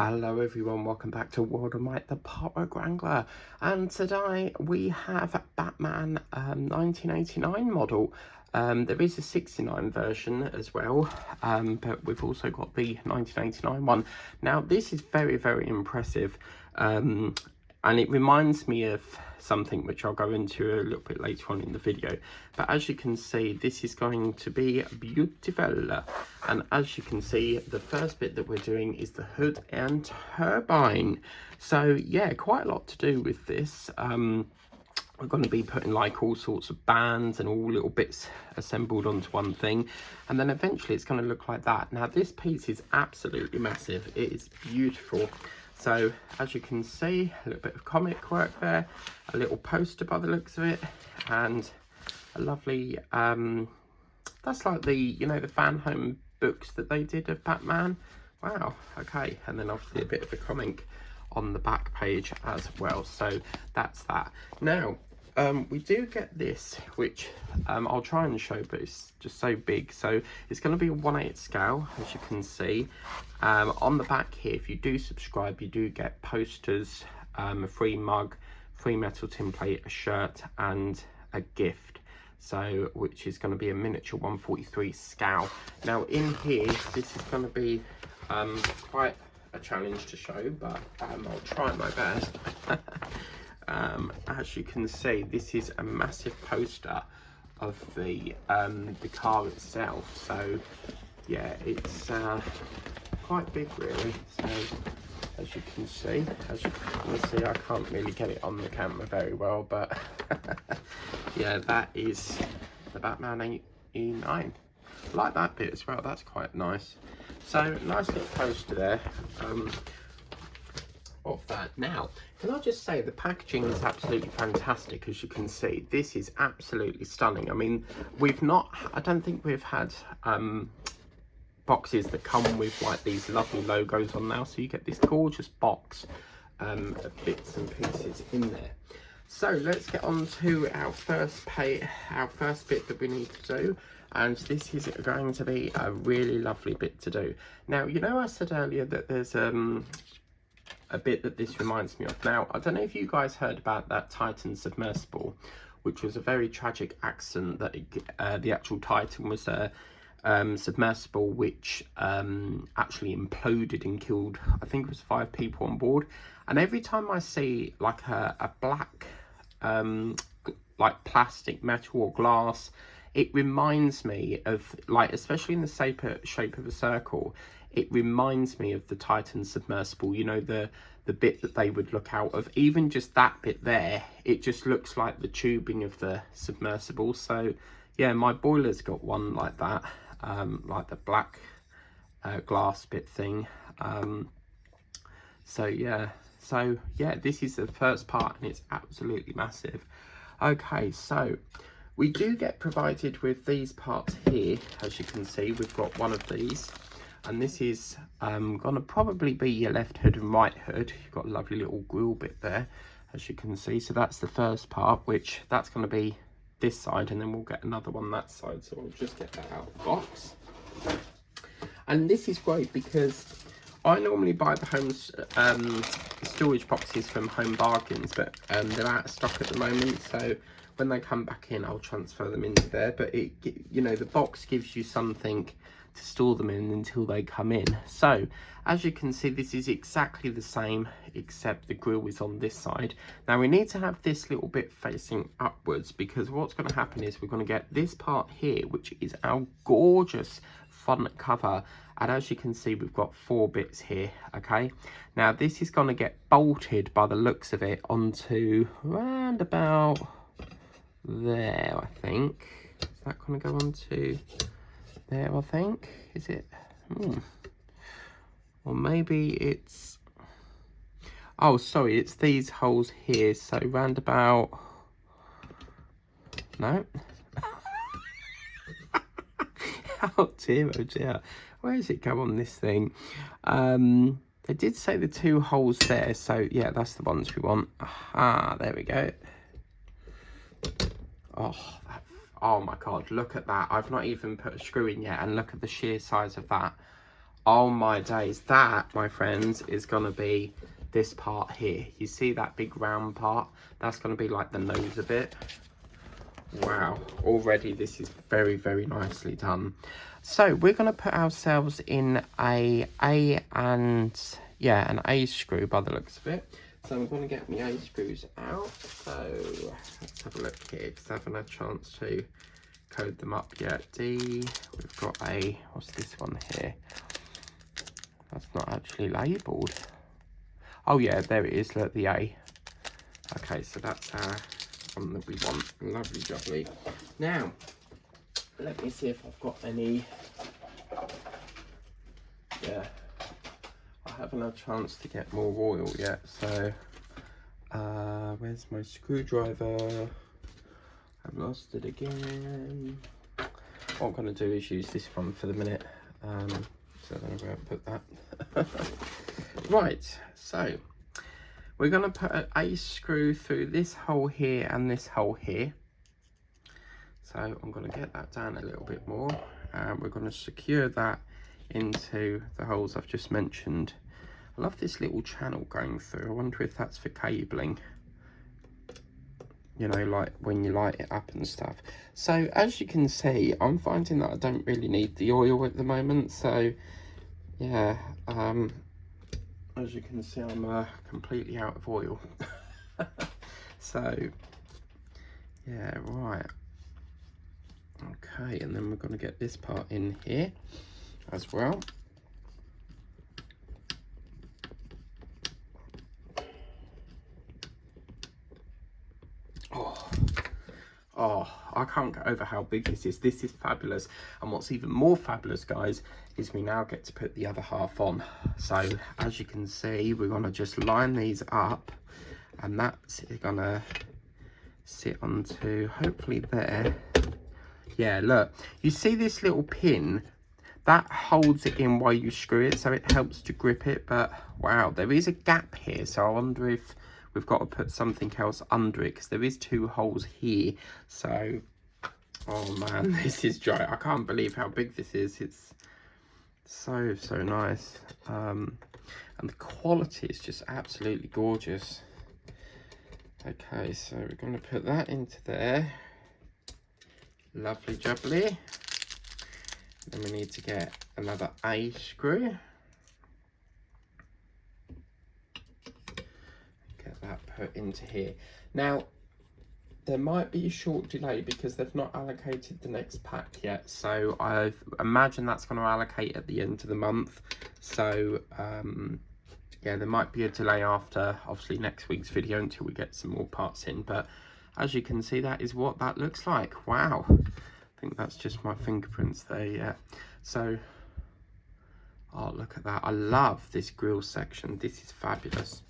Hello everyone, welcome back to World of Might, the Potwork Wrangler, and today we have Batman 1989 model. There is a 69 version as well, but we've also got the 1989 one. Now this is very impressive, and it reminds me of something which I'll go into a little bit later on in the video. But as you can see, this is going to be beautiful. And as you can see, the first bit that we're doing is the hood and turbine. So yeah, quite a lot to do with this. We're going to be putting like all sorts of bands and all little bits assembled onto one thing, and then eventually it's going to look like that. Now this piece is absolutely massive. It is beautiful. So as you can see, a little bit of comic work there, a little poster by the looks of it, and a lovely that's like the, you know, the fan home books that they did of Batman. Wow, okay. And then obviously a bit of a comic on the back page as well. So that's that. Now we do get this, which I'll try and show, but it's just so big. So it's going to be a 1/8 scale, as you can see. On the back here, if you do subscribe, you do get posters, a free mug, free metal tin plate, a shirt, and a gift. So which is going to be a miniature 1/43 scale. Now in here, this is going to be quite a challenge to show, but I'll try my best. As you can see, this is a massive poster of the car itself. So yeah, it's quite big really. So as you can see, I can't really get it on the camera very well, but yeah, that is the Batman 89. I like that bit as well, that's quite nice. So nice little poster there of that. Now can I just say, the packaging is absolutely fantastic. As you can see, this is absolutely stunning. I mean, I don't think we've had boxes that come with like these lovely logos on now, so you get this gorgeous box of bits and pieces in there. So let's get on to our first bit that we need to do, and this is going to be a really lovely bit to do. Now, you know, I said earlier that there's a bit that this reminds me of. Now, I don't know if you guys heard about that Titan submersible, which was a very tragic accident that the actual Titan was a submersible which actually imploded and killed, I think it was 5 people on board. And every time I see like a black like plastic, metal or glass, it reminds me of, like, especially in the shape of a circle, it reminds me of the Titan submersible. You know, the bit that they would look out of, even just that bit there, it just looks like the tubing of the submersible. So yeah, my boiler's got one like that, like the black glass bit thing. So yeah, this is the first part, and it's absolutely massive. Okay, so we do get provided with these parts here. As you can see, we've got one of these, and this is gonna probably be your left hood and right hood. You've got a lovely little grille bit there, as you can see. So that's the first part, which that's going to be this side, and then we'll get another one that side. So I'll just get that out of the box. And this is great because I normally buy the home storage boxes from Home Bargains, but they're out of stock at the moment. So when they come back in, I'll transfer them into there. But it, you know, the box gives you something to store them in until they come in. So as you can see, this is exactly the same, except the grille is on this side. Now we need to have this little bit facing upwards, because what's going to happen is we're going to get this part here, which is our gorgeous front cover. And as you can see, we've got 4 bits here. Okay, now this is going to get bolted by the looks of it onto round about there, I think. Is that going to go onto there, I think? Is it? Or maybe it's, oh sorry, it's these holes here. So round about, no. Oh dear, where does it go on this thing? They did say the 2 holes there, so yeah, that's the ones we want. Aha, there we go. Oh my god, look at that. I've not even put a screw in yet, and look at the sheer size of that. Oh my days, that, my friends, is going to be this part here. You see that big round part? That's going to be like the nose of it. Wow, already this is very, very nicely done. So we're going to put ourselves in an A screw by the looks of it. So I'm going to get my A screws out. So let's have a look here, because I haven't had a chance to code them up yet. We've got a, what's this one here? That's not actually labelled. Oh yeah, there it is, look, the A. Okay, so that's our one that we want. Lovely jubbly. Now, let me see if I've got any. Yeah, I haven't had a chance to get more oil yet, so where's my screwdriver? I've lost it again. What I'm going to do is use this one for the minute, so I don't know where I put that. Right, so we're going to put an A screw through this hole here and this hole here. So I'm going to get that down a little bit more, and we're going to secure that into the holes I've just mentioned. I love this little channel going through. I wonder if that's for cabling, you know, like when you light it up and stuff. So as you can see, I'm finding that I don't really need the oil at the moment. So yeah, as you can see, I'm completely out of oil. So yeah, right. Okay, and then we're going to get this part in here as well. Oh, I can't get over how big this is. This is fabulous. And what's even more fabulous, guys, is we now get to put the other half on. So as you can see, we're going to just line these up, and that's going to sit onto hopefully there. Yeah, look, you see this little pin that holds it in while you screw it, so it helps to grip it. But wow, there is a gap here, so I wonder if we've got to put something else under it, because there is 2 holes here. So oh man, this is dry. I can't believe how big this is. It's so nice, and the quality is just absolutely gorgeous. Okay, so we're going to put that into there. Lovely jubbly. Then we need to get another A screw. Get that put into here. Now, there might be a short delay because they've not allocated the next pack yet. So I imagine that's going to allocate at the end of the month. So yeah, there might be a delay after, obviously, next week's video until we get some more parts in. But as you can see, that is what that looks like. Wow. I think that's just my fingerprints there, yeah. So, oh, look at that. I love this grill section. This is fabulous.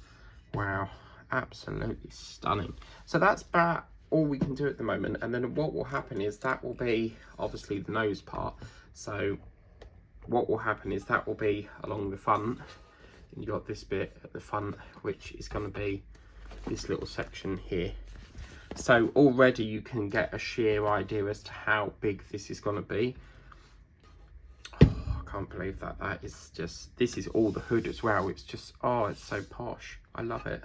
Wow, absolutely stunning. So that's about all we can do at the moment. And then what will happen is that will be, obviously, the nose part. So what will happen is that will be along the front. And you got this bit at the front, which is going to be this little section here. So already you can get a sheer idea as to how big this is going to be. Oh, I can't believe that. That is just, this is all the hood as well. It's just, oh, it's so posh. I love it.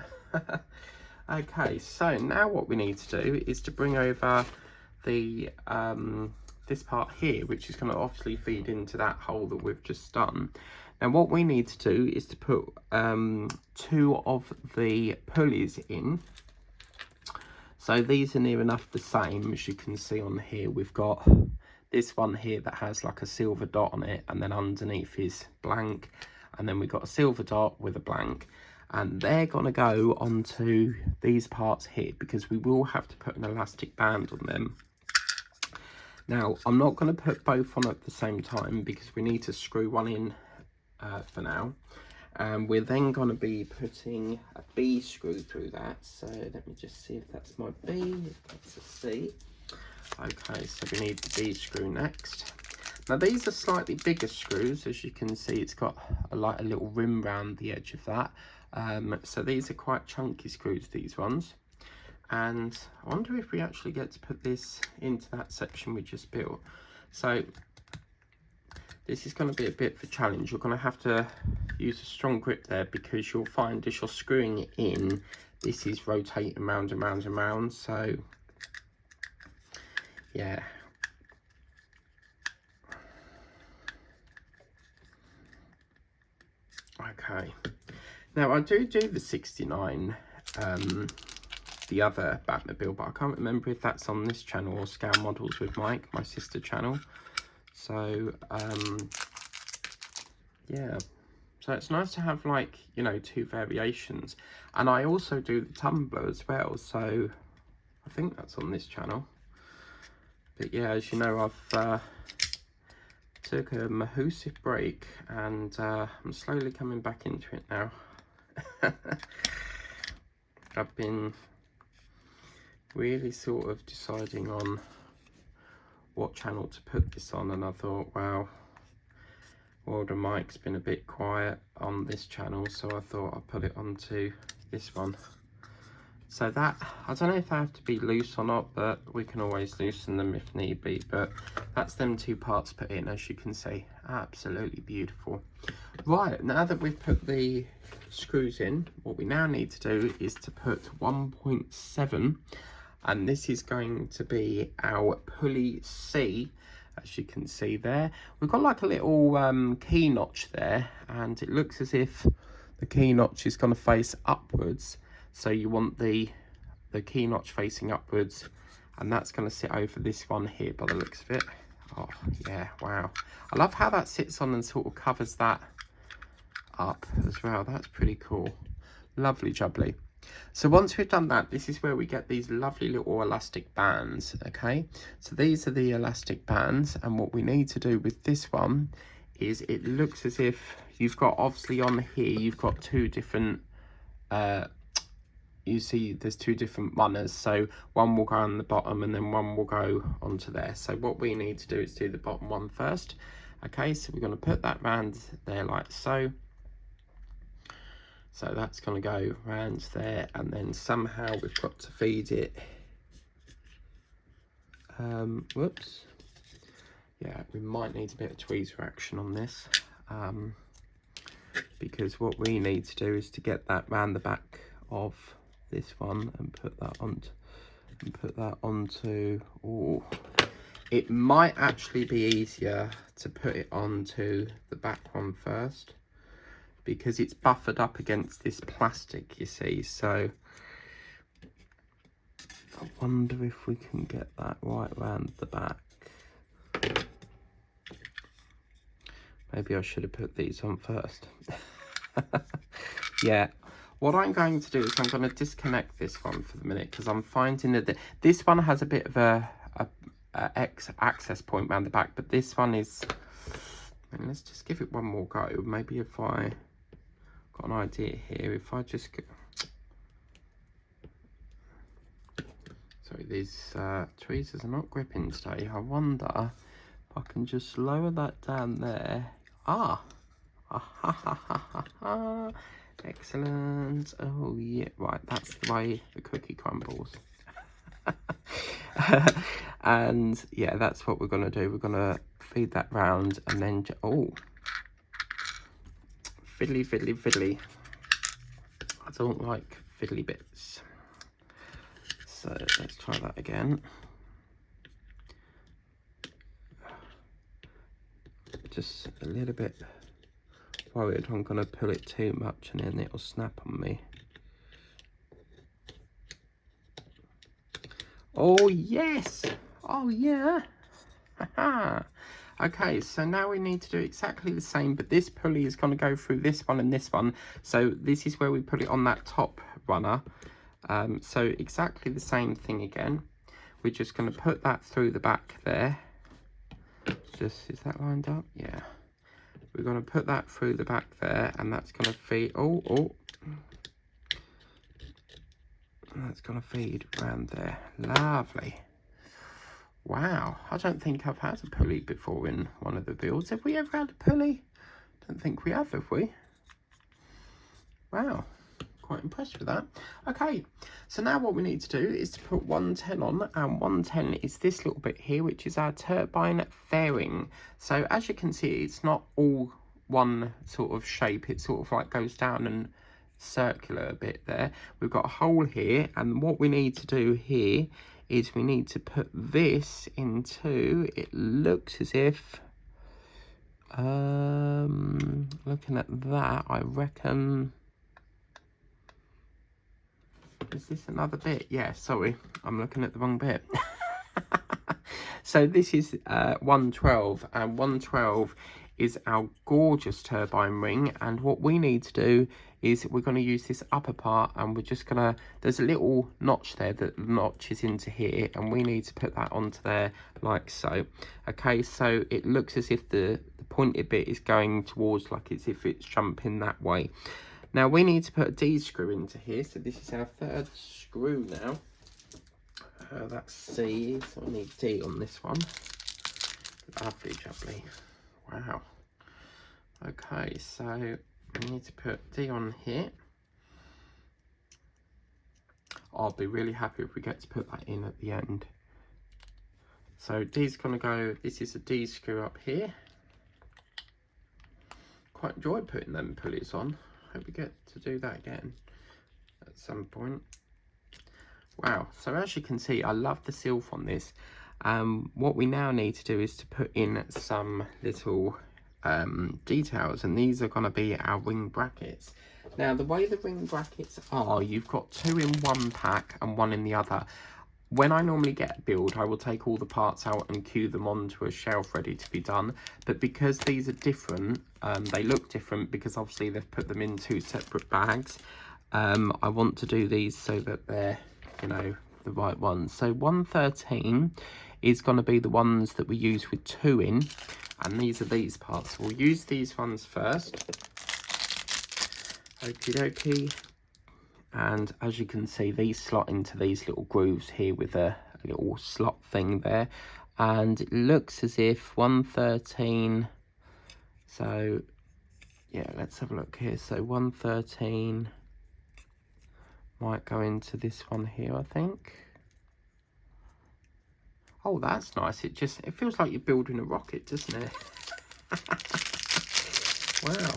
Okay, so now what we need to do is to bring over the this part here, which is going to obviously feed into that hole that we've just done. Now what we need to do is to put 2 of the pulleys in. So these are near enough the same. As you can see on here, we've got this one here that has like a silver dot on it, and then underneath is blank, and then we've got a silver dot with a blank, and they're going to go onto these parts here, because we will have to put an elastic band on them. Now I'm not going to put both on at the same time, because we need to screw one in for now. And we're then going to be putting a B screw through that. So let me just see if that's my B. That's a C. Okay, so we need the B screw next. Now these are slightly bigger screws. As you can see, it's got a little rim around the edge of that. So these are quite chunky screws, these ones. And I wonder if we actually get to put this into that section we just built. So This is going to be a bit of a challenge. You're going to have to use a strong grip there, because you'll find as you're screwing it in, this is rotating round and round and round. So yeah. Okay. Now I do the 69, the other Batmobile, but I can't remember if that's on this channel or Scale Models with Mike, my sister channel. So yeah, so it's nice to have, like, you know, 2 variations. And I also do the tumbler as well, so I think that's on this channel. But yeah, as you know, I've took a massive break, and I'm slowly coming back into it now. I've been really sort of deciding on what channel to put this on, and I thought, wow, World of Mike's been a bit quiet on this channel, so I thought I'd put it onto this one. So that, I don't know if they have to be loose or not, but we can always loosen them if need be. But that's them 2 parts put in, as you can see. Absolutely beautiful. Right, now that we've put the screws in, what we now need to do is to put 1.7, and this is going to be our pulley C, as you can see there. We've got like a little key notch there, and it looks as if the key notch is going to face upwards. So you want the key notch facing upwards, and that's going to sit over this one here by the looks of it. Oh yeah, wow. I love how that sits on and sort of covers that up as well. That's pretty cool. Lovely jubbly. So once we've done that, this is where we get these lovely little elastic bands, okay? So these are the elastic bands, and what we need to do with this one is, it looks as if you've got, obviously on here, you've got 2 different, you see there's 2 different runners, so one will go on the bottom and then one will go onto there. So what we need to do is do the bottom one first. Okay, so we're going to put that round there like so. So that's going to go round there, and then somehow we've got to feed it. Whoops. Yeah, we might need a bit of tweezer action on this, because what we need to do is to get that round the back of this one and put that onto, oh, it might actually be easier to put it onto the back one first, because it's buffered up against this plastic, you see. So I wonder if we can get that right round the back. Maybe I should have put these on first. Yeah, what I'm going to do is I'm going to disconnect this one for the minute, because I'm finding that this one has a bit of a access point around the back, but this one is, and let's just give it one more go. Maybe if I got an idea here, if I just go, sorry, these tweezers are not gripping today. I wonder if I can just lower that down there. Ah ha ha ha ha ha. Excellent. Oh yeah, right, that's the way the cookie crumbles. And yeah, that's what we're gonna do. We're gonna feed that round, and then, oh, fiddly fiddly fiddly. I don't like fiddly bits, so let's try that again. Just a little bit worried I'm gonna pull it too much and then it'll snap on me. Oh yes, oh yeah. Okay, so now we need to do exactly the same, but this pulley is going to go through this one and this one. So this is where we put it on that top runner. So exactly the same thing again. We're just going to put that through the back there. Just, is that lined up? Yeah. We're going to put that through the back there, and that's going to feed, oh. That's going to feed around there. Lovely. Wow, I don't think I've had a pulley before in one of the builds. Have we ever had a pulley? Don't think we have we? Wow, Quite impressed with that. Okay, so now what we need to do is to put 110 on, and 110 is this little bit here, which is our turbine fairing. So as you can see, it's not all one sort of shape. It sort of like goes down and circular a bit there. We've got a hole here, and what we need to do here is we need to put this into, it looks as if, looking at that, I reckon, is this another bit? Yeah, sorry, I'm looking at the wrong bit. So this is 112, and 112 is our gorgeous turbine ring, and what we need to do is we're going to use this upper part, and we're just going to, there's a little notch there that notches into here, and we need to put that onto there like so. Okay, so it looks as if the pointed bit is going towards, like as if it's jumping that way. Now we need to put a D screw into here, so this is our third screw now. That's C, so I need D on this one. Lovely jubbly. Wow. Okay, so we need to put D on here. I'll be really happy if we get to put that in at the end. So D's gonna go, this is a D screw up here. Quite enjoy putting them pulleys on. Hope we get to do that again at some point. Wow, so as you can see, I love the silk on this. What we now need to do is to put in some little details, and these are going to be our wing brackets. Now, the way the wing brackets are, you've got 2 in one pack and 1 in the other. When I normally get a build, I will take all the parts out and queue them onto a shelf ready to be done. But because these are different, they look different because obviously they've put them in 2 separate bags. I want to do these so that they're, you know, the right ones. So 113 is going to be the ones that we use with 2 in, and these are these parts. We'll use these ones first. Okie dokie. And as you can see, these slot into these little grooves here with a little slot thing there. And it looks as if 113, so yeah, let's have a look here. So 113 might go into this one here, I think. Oh, that's nice. It feels like you're building a rocket, doesn't it? Wow.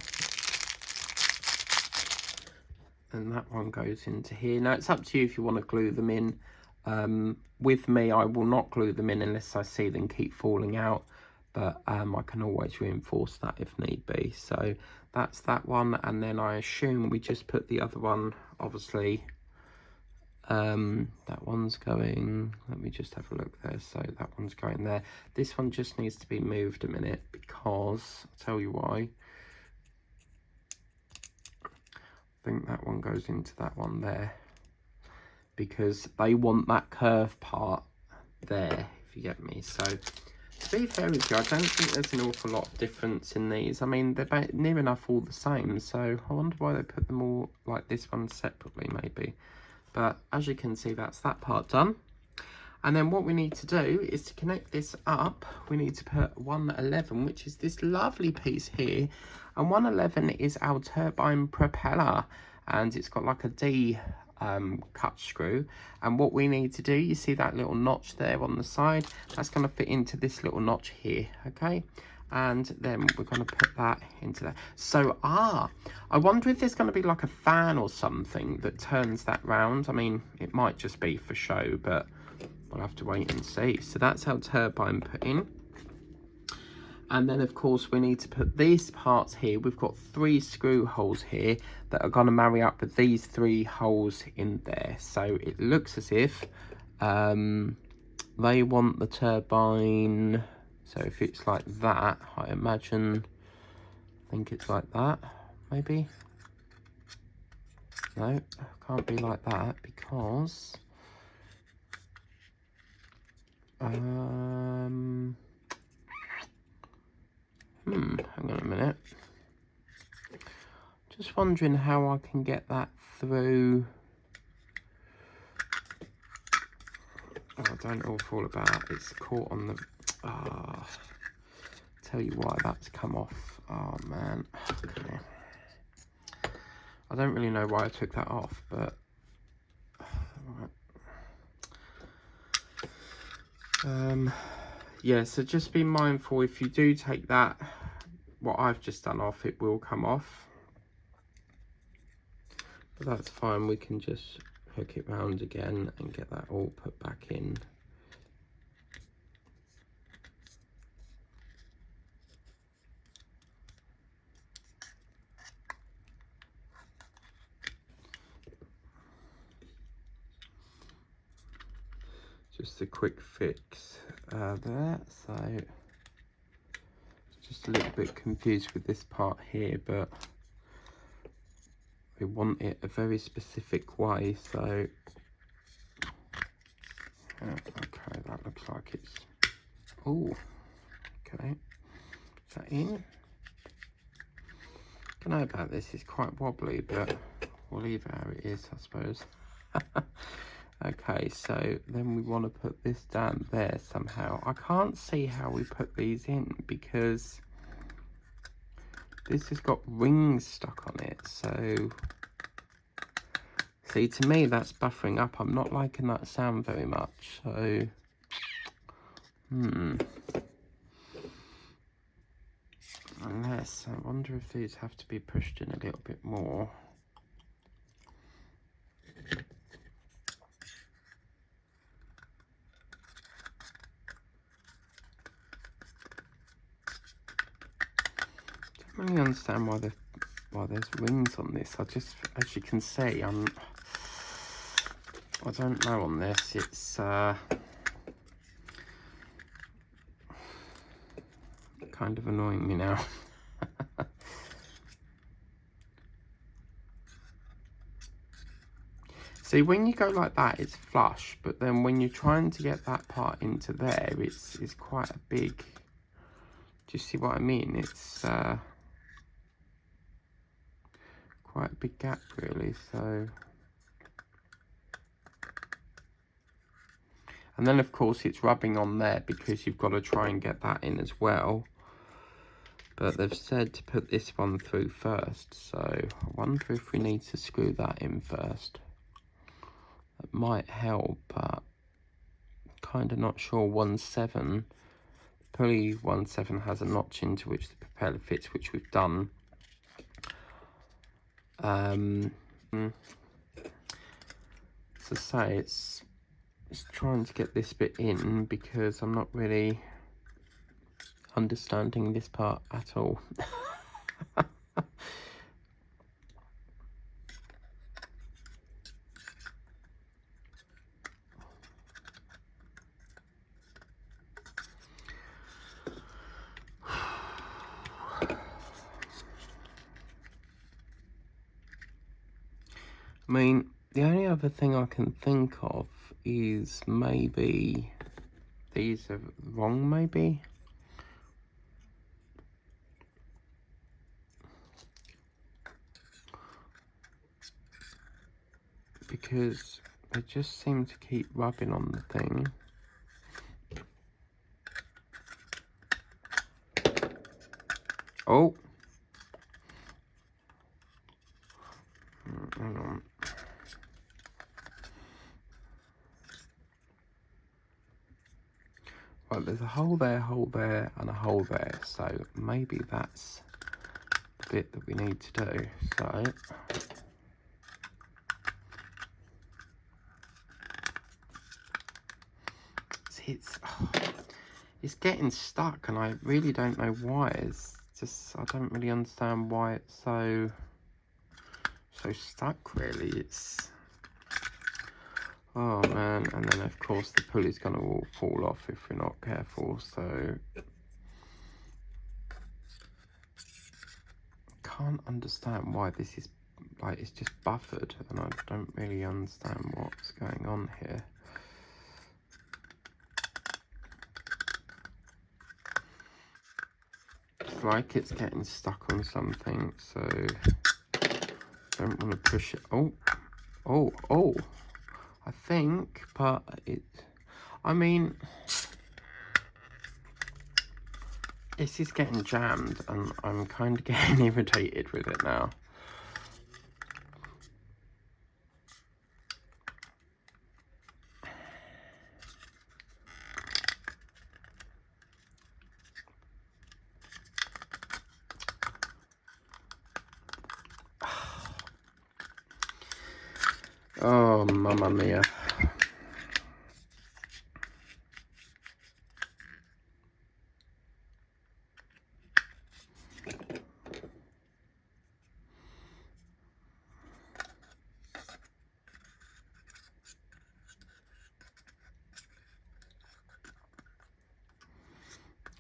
And that one goes into here. Now, it's up to you if you want to glue them in. With me, I will not glue them in unless I see them keep falling out. But I can always reinforce that if need be. So that's that one. And then I assume we just put the other one, obviously. That one's going, let me just have a look there. So that one's going there. This one just needs to be moved a minute because, I'll tell you why. I think that one goes into that one there because they want that curved part there, if you get me. So to be fair with you, I don't think there's an awful lot of difference in these. I mean, they're near enough all the same, so I wonder why they put them all like this one separately maybe. But as you can see, that's that part done. And then what we need to do is to connect this up, we need to put 111, which is this lovely piece here. And 111 is our turbine propeller, and it's got like a D cut screw. And what we need to do, you see that little notch there on the side, that's going to fit into this little notch here, okay? And then we're going to put that into there. So, I wonder if there's going to be like a fan or something that turns that round. I mean, it might just be for show, but we'll have to wait and see. So that's our turbine put in. And then, of course, we need to put these parts here. We've got 3 screw holes here that are going to marry up with these 3 holes in there. So it looks as if they want the turbine. So if it's like that, I imagine, I think it's like that, maybe. No, it can't be like that because hang on a minute. Just wondering how I can get that through. Oh, I don't know all about it. It's caught on the, tell you why that's come off. Oh man. Okay. I don't really know why I took that off, but yeah, so just be mindful if you do take that, what I've just done off, it will come off. But that's fine, we can just hook it round again and get that all put back in. Just a quick fix there, so just a little bit confused with this part here, but we want it a very specific way, so okay, that looks like it's, oh, okay, is that in? Don't know about this, it's quite wobbly, but we'll leave it how it is, I suppose. Okay, so then we want to put this down there somehow. I can't see how we put these in because this has got rings stuck on it, so see, to me that's buffering up. I'm not liking that sound very much, so unless, I wonder if these have to be pushed in a little bit more. I don't really understand why there's rings on this. I just, as you can see, I don't know on this. It's kind of annoying me now. See, when you go like that, it's flush, but then when you're trying to get that part into there, it's quite a big, do you see what I mean? It's quite a big gap really, so. And then of course it's rubbing on there because you've got to try and get that in as well. But they've said to put this one through first, so I wonder if we need to screw that in first. That might help, but kind of not sure. 1.7, pulley 1.7 has a notch into which the propeller fits, which we've done. So say it's trying to get this bit in because I'm not really understanding this part at all. I mean, the only other thing I can think of is maybe these are wrong, maybe. Because they just seem to keep rubbing on the thing. Oh! Hang on. Right, there's a hole there, and a hole there. So maybe that's the bit that we need to do. So see, it's getting stuck, and I really don't know why. It's just, I don't really understand why it's so stuck really. It's, oh man, and then of course the pulley's gonna all fall off if we're not careful, so can't understand why this is like, it's just buffered, and I don't really understand what's going on here. It's like it's getting stuck on something, so don't want to push it. Oh, I think, but it, I mean, this is getting jammed, and I'm kind of getting irritated with it now. Oh, mamma mia.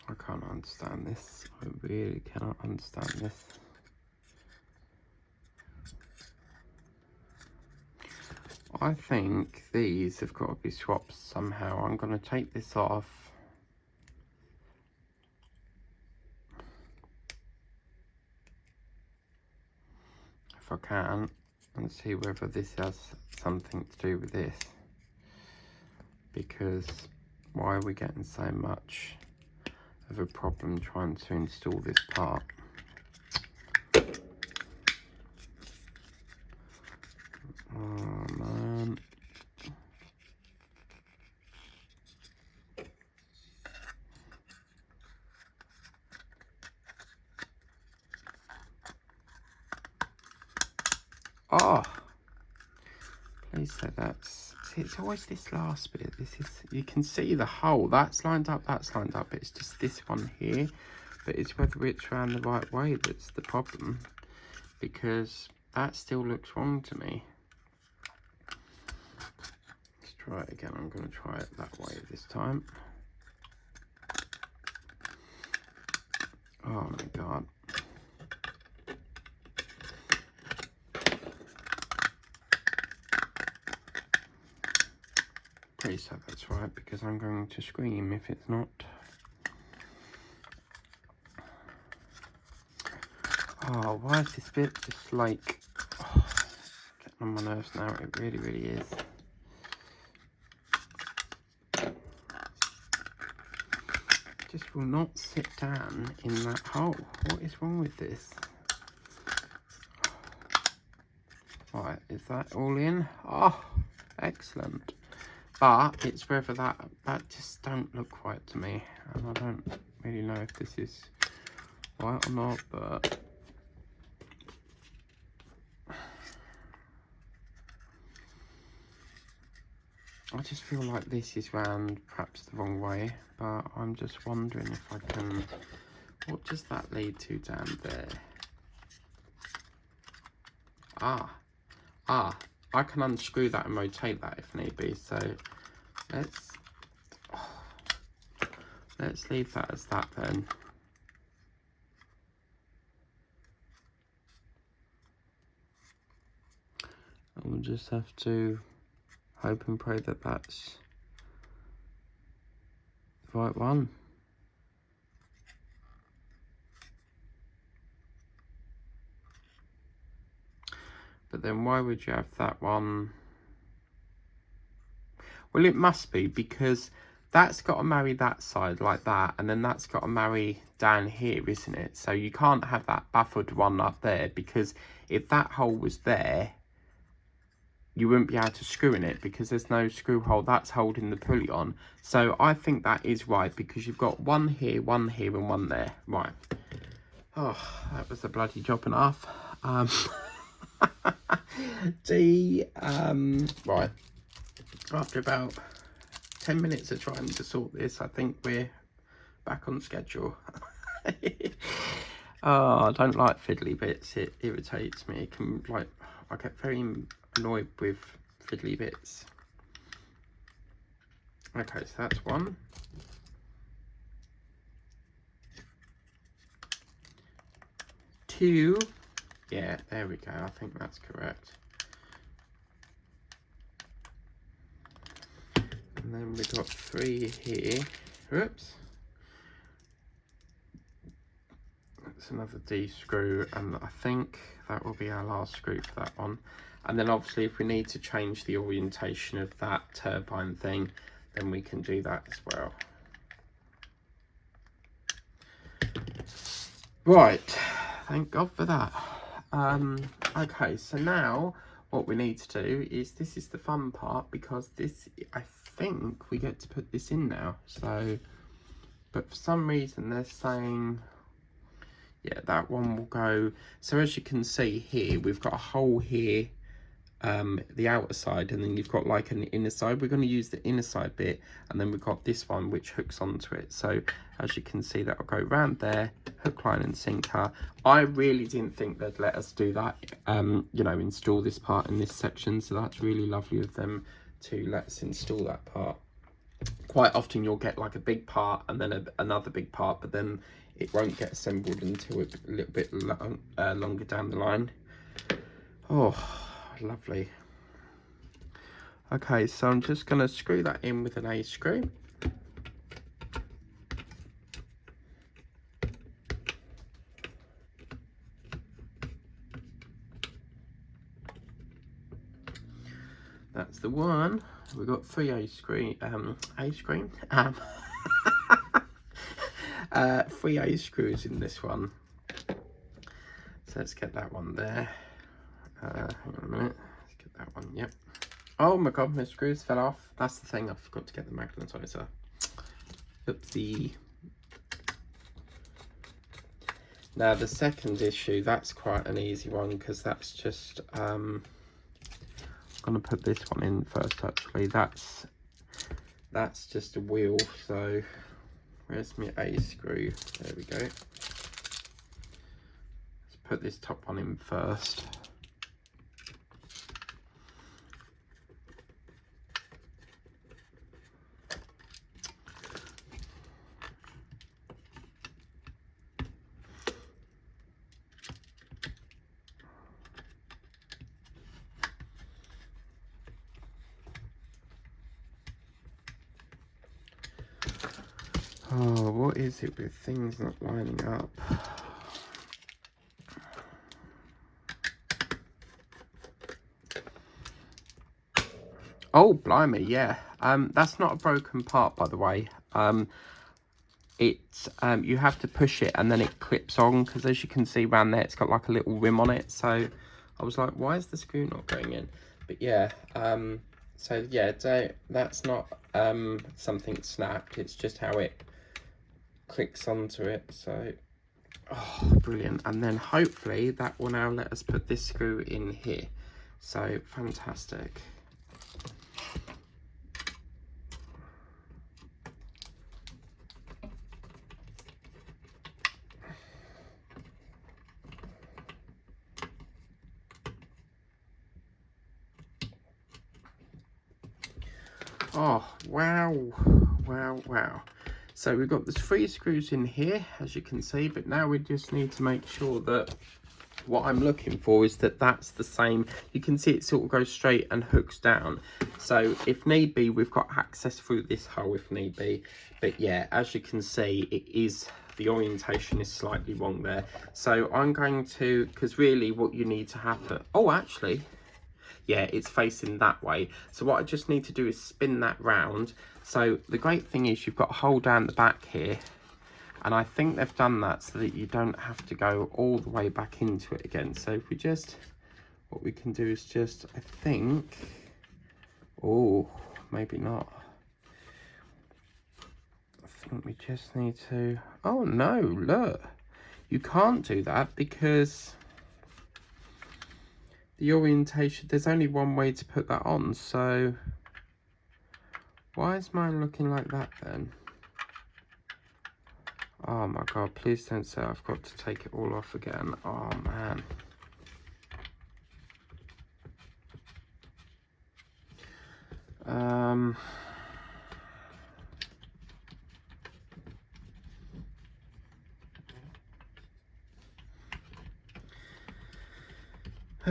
I can't understand this. I really cannot understand this. I think these have got to be swapped somehow. I'm going to take this off. If I can, and see whether this has something to do with this. Because why are we getting so much of a problem trying to install this part? Oh man. Oh, please say that's, see, it's always this last bit. This is, you can see the hole, that's lined up, it's just this one here. But it's whether it's around the right way that's the problem, because that still looks wrong to me. Let's try it again. I'm going to try it that way this time. Oh my god. Please say that's right, because I'm going to scream if it's not. Oh, why is this bit just like, oh, getting on my nerves now? It really, really is. Just will not sit down in that hole. What is wrong with this? Right, is that all in? Oh, excellent. But it's whether that just don't look right to me, and I don't really know if this is right or not, but I just feel like this is round perhaps the wrong way, but I'm just wondering if I can, what does that lead to down there? I can unscrew that and rotate that if need be, so let's leave that as that then. And we'll just have to hope and pray that that's the right one. But then why would you have that one? Well, it must be, because that's got to marry that side like that, and then that's got to marry down here, isn't it? So you can't have that buffered one up there, because if that hole was there, you wouldn't be able to screw in it, because there's no screw hole that's holding the pulley on. So I think that is right, because you've got one here, and one there. Right. Oh, that was a bloody job and a half. Right. After about 10 minutes of trying to sort this, I think we're back on schedule. Oh, I don't like fiddly bits. It irritates me. It can, like, I get very annoyed with fiddly bits. Okay, so that's one. Two. Yeah, there we go. I think that's correct. And then we've got three here. Oops. That's another D screw, and I think that will be our last screw for that one. And then obviously if we need to change the orientation of that turbine thing, then we can do that as well. Right, thank God for that. Okay, so now what we need to do is, this is the fun part, because this, I think we get to put this in now. So, but for some reason they're saying, yeah, that one will go. So as you can see here, we've got a hole here the outer side, and then you've got like an inner side. We're going to use the inner side bit, and then we've got this one which hooks onto it. So as you can see, that will go round there, hook, line and sinker. I really didn't think they'd let us do that, you know, install this part in this section, so that's really lovely of them to let us install that part. Quite often you'll get like a big part and then another big part, but then it won't get assembled until a little bit longer down the line. Oh, lovely. Okay, so I'm just going to screw that in with an A screw. That's the one. We've got 3 3 A screws in this one. So let's get that one there. Hang on a minute. Let's get that one. Yep. Oh my god, my screws fell off. That's the thing. I forgot to get the magnetizer. Oopsie. Now the second issue, that's quite an easy one, because that's just I'm gonna put this one in first. Actually, that's just a wheel. So where's my A screw? There we go. Let's put this top one in first. Oh, what is it with things not lining up? Oh, blimey, yeah. That's not a broken part, by the way. It's you have to push it and then it clips on, because as you can see around there, it's got like a little rim on it. So I was like, why is the screw not going in? But yeah, so yeah, that's not something snapped. It's just how it clicks onto it. So oh, brilliant. And then hopefully that will now let us put this screw in here. So fantastic. Oh, wow, wow, wow. So we've got the 3 screws in here, as you can see, but now we just need to make sure that what I'm looking for is that that's the same. You can see it sort of goes straight and hooks down. So if need be, we've got access through this hole if need be. But yeah, as you can see, the orientation is slightly wrong there. So I'm going to, because really what you need to happen, oh, actually, yeah, it's facing that way. So what I just need to do is spin that round. So the great thing is you've got a hole down the back here, and I think they've done that so that you don't have to go all the way back into it again. So if we just, what we can do is just, I think, oh, maybe not. I think we just need to, oh no, look, you can't do that because the orientation, there's only one way to put that on. So why is mine looking like that then? Oh my god, please don't say I've got to take it all off again. Oh man.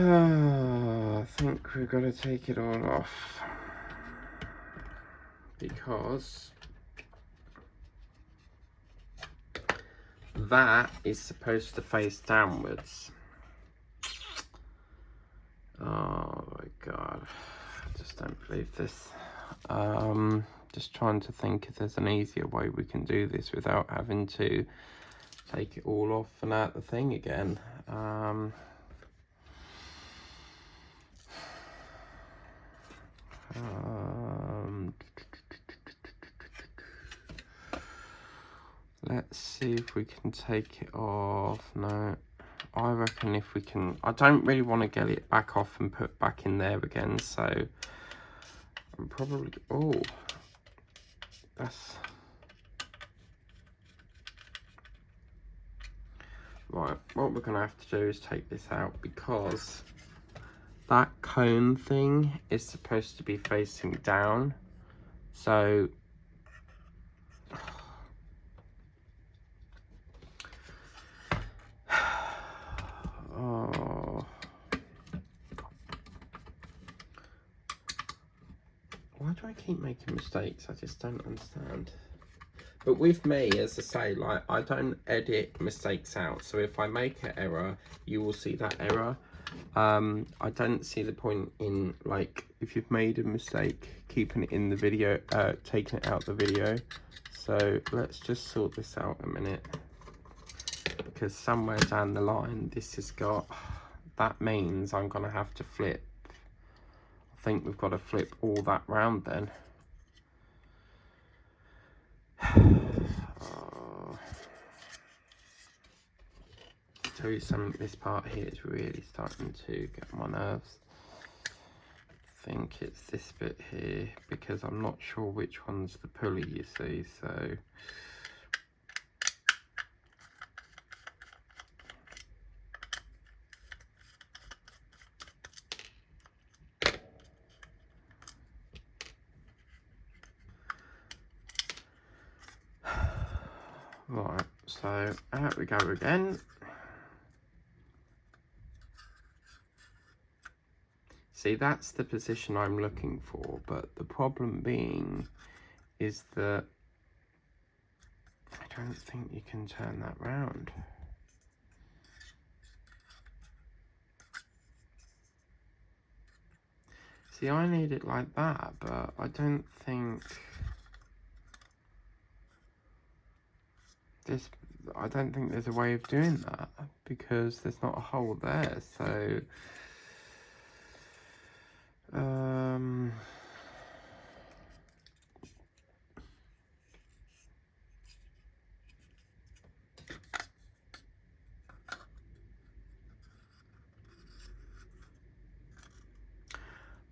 I think we've got to take it all off, because that is supposed to face downwards. Oh my god, I just don't believe this. Just trying to think if there's an easier way we can do this without having to take it all off and out the thing again. Let's see if we can take it off. No. I reckon if we can, I don't really want to get it back off and put back in there again, so I'm probably, oh, that's, right, what we're going to have to do is take this out, because that cone thing is supposed to be facing down, so oh, why do I keep making mistakes? I just don't understand. But with me, as I say, like, I don't edit mistakes out, so if I make an error, you will see that error. I don't see the point in, like, if you've made a mistake, keeping it in the video, taking it out the video. So let's just sort this out a minute, because somewhere down the line this has got, that means I'm gonna have to flip. I think we've got to flip all that round then. Tell you something, this part here is really starting to get on my nerves. I think it's this bit here, because I'm not sure which one's the pulley, you see, so right, so out we go again. See, that's the position I'm looking for, but the problem being is that I don't think you can turn that round. See, I need it like that, but I don't think there's a way of doing that, because there's not a hole there, so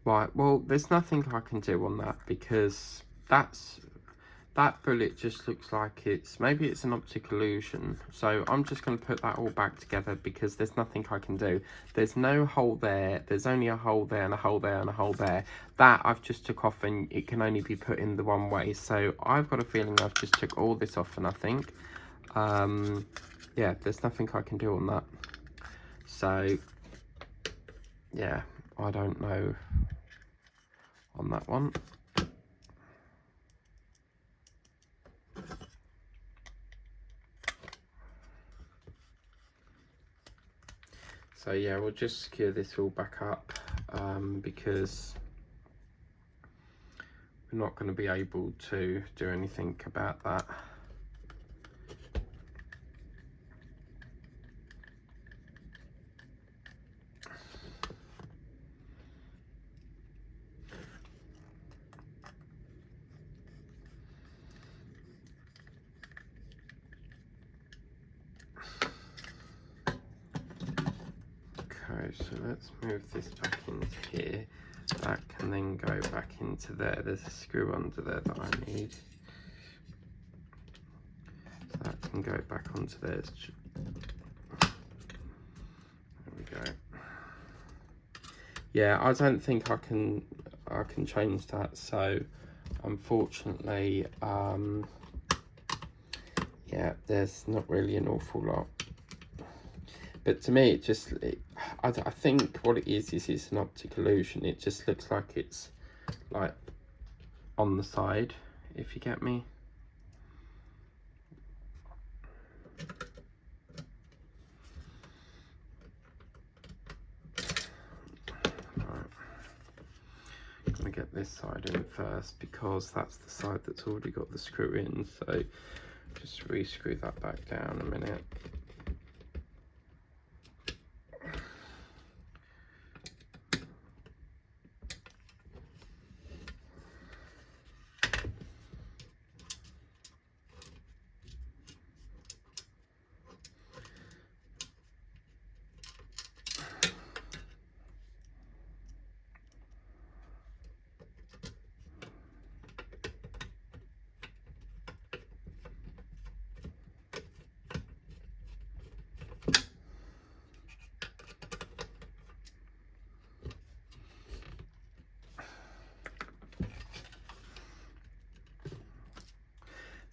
right, well, there's nothing I can do on that, because that bullet just looks like maybe it's an optic illusion. So I'm just going to put that all back together, because there's nothing I can do. There's no hole there, there's only a hole there and a hole there and a hole there. That I've just took off, and it can only be put in the one way. So I've got a feeling I've just took all this off for nothing. Yeah, there's nothing I can do on that. So yeah, I don't know on that one. So yeah, we'll just secure this all back up, because we're not going to be able to do anything about that. Okay, so let's move this back into here. That can then go back into there. There's a screw under there that I need. So that can go back onto there. There we go. Yeah, I don't think I can change that. So unfortunately, yeah, there's not really an awful lot. But to me, I think what it is it's an optic illusion. It just looks like it's like on the side, if you get me. Right. I'm gonna get this side in first, because that's the side that's already got the screw in. So just re-screw that back down a minute.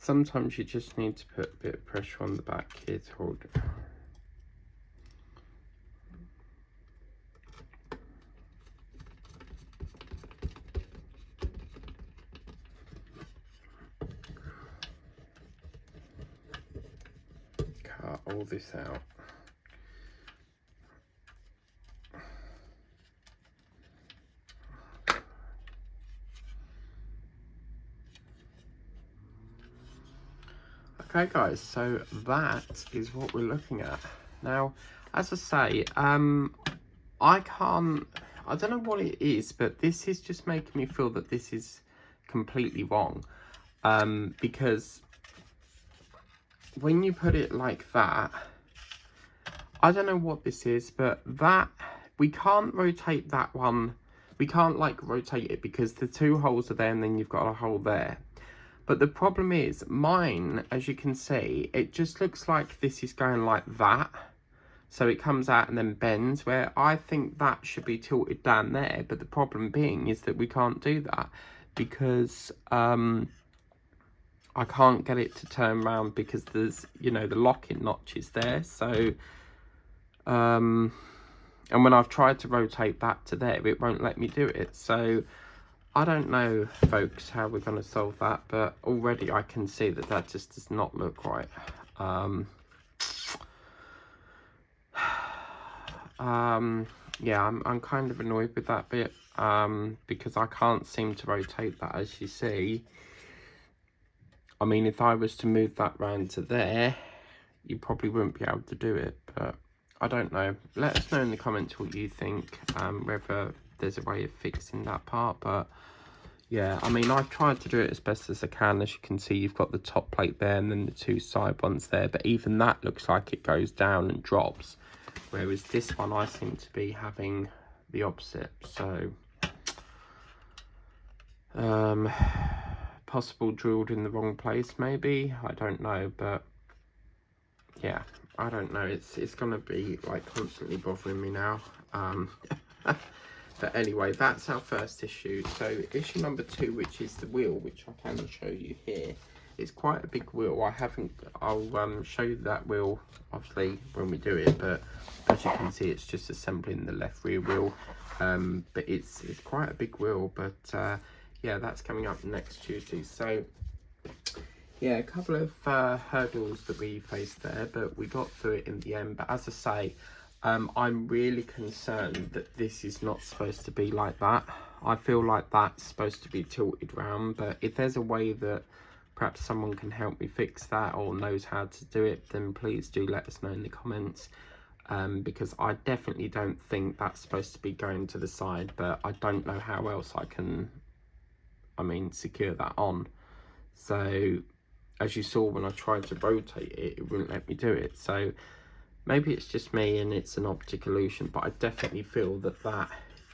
Sometimes you just need to put a bit of pressure on the back here to hold it. Cut all this out. Okay guys, so that is what we're looking at. Now, as I say, I don't know what it is, but this is just making me feel that this is completely wrong. Because when you put it like that, I don't know what this is, but that, we can't rotate that one. We can't like rotate it because the two holes are there and then you've got a hole there. But the problem is, mine, as you can see, it just looks like this is going like that. So it comes out and then bends, where I think that should be tilted down there. But the problem being is that we can't do that because I can't get it to turn around because there's, you know, the locking notch is there. So, and when I've tried to rotate that to there, it won't let me do it. So I don't know, folks, how we're going to solve that, but already I can see that that just does not look right. Yeah, I'm kind of annoyed with that bit, because I can't seem to rotate that, as you see. I mean, if I was to move that round to there, you probably wouldn't be able to do it, but I don't know. Let us know in the comments what you think, whether there's a way of fixing that part. But yeah, I mean, I've tried to do it as best as I can. As you can see, you've got the top plate there and then the two side ones there, but even that looks like it goes down and drops, whereas this one I seem to be having the opposite. So possible drilled in the wrong place, maybe, I don't know. But yeah, I don't know, it's gonna be like constantly bothering me now. But anyway, that's our first issue. So issue number 2, which is the wheel, which I can show you here. It's quite a big wheel. I'll show you that wheel obviously when we do it, but as you can see, it's just assembling the left rear wheel. But it's quite a big wheel. But yeah, that's coming up next Tuesday. So yeah, a couple of hurdles that we faced there, but we got through it in the end. But as I say, I'm really concerned that this is not supposed to be like that. I feel like that's supposed to be tilted round, but if there's a way that perhaps someone can help me fix that or knows how to do it, then please do let us know in the comments, because I definitely don't think that's supposed to be going to the side, but I don't know how else I can, secure that on. So as you saw, when I tried to rotate it, it wouldn't let me do it. So maybe it's just me and it's an optic illusion, but I definitely feel that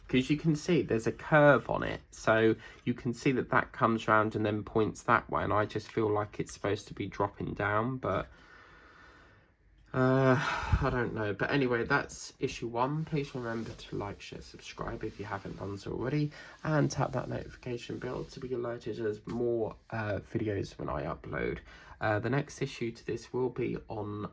because you can see there's a curve on it, so you can see that that comes round and then points that way, and I just feel like it's supposed to be dropping down, but I don't know. But anyway, that's issue 1. Please remember to like, share, subscribe if you haven't done so already, and tap that notification bell to be alerted as more videos when I upload. The next issue to this will be on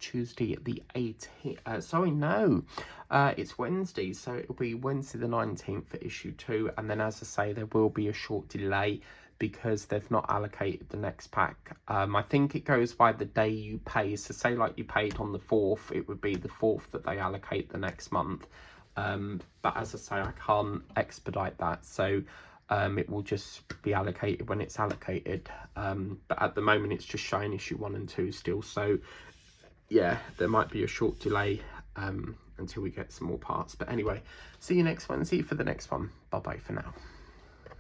Tuesday the 18th. Sorry, no, it's Wednesday, so it'll be Wednesday the 19th for issue 2, and then as I say, there will be a short delay because they've not allocated the next pack. I think it goes by the day you pay, so say like you paid on the 4th, it would be the 4th that they allocate the next month. But as I say, I can't expedite that, so it will just be allocated when it's allocated. But at the moment it's just showing issue 1 and 2 still, so yeah, there might be a short delay until we get some more parts. But anyway, see you next Wednesday for the next one. Bye bye for now.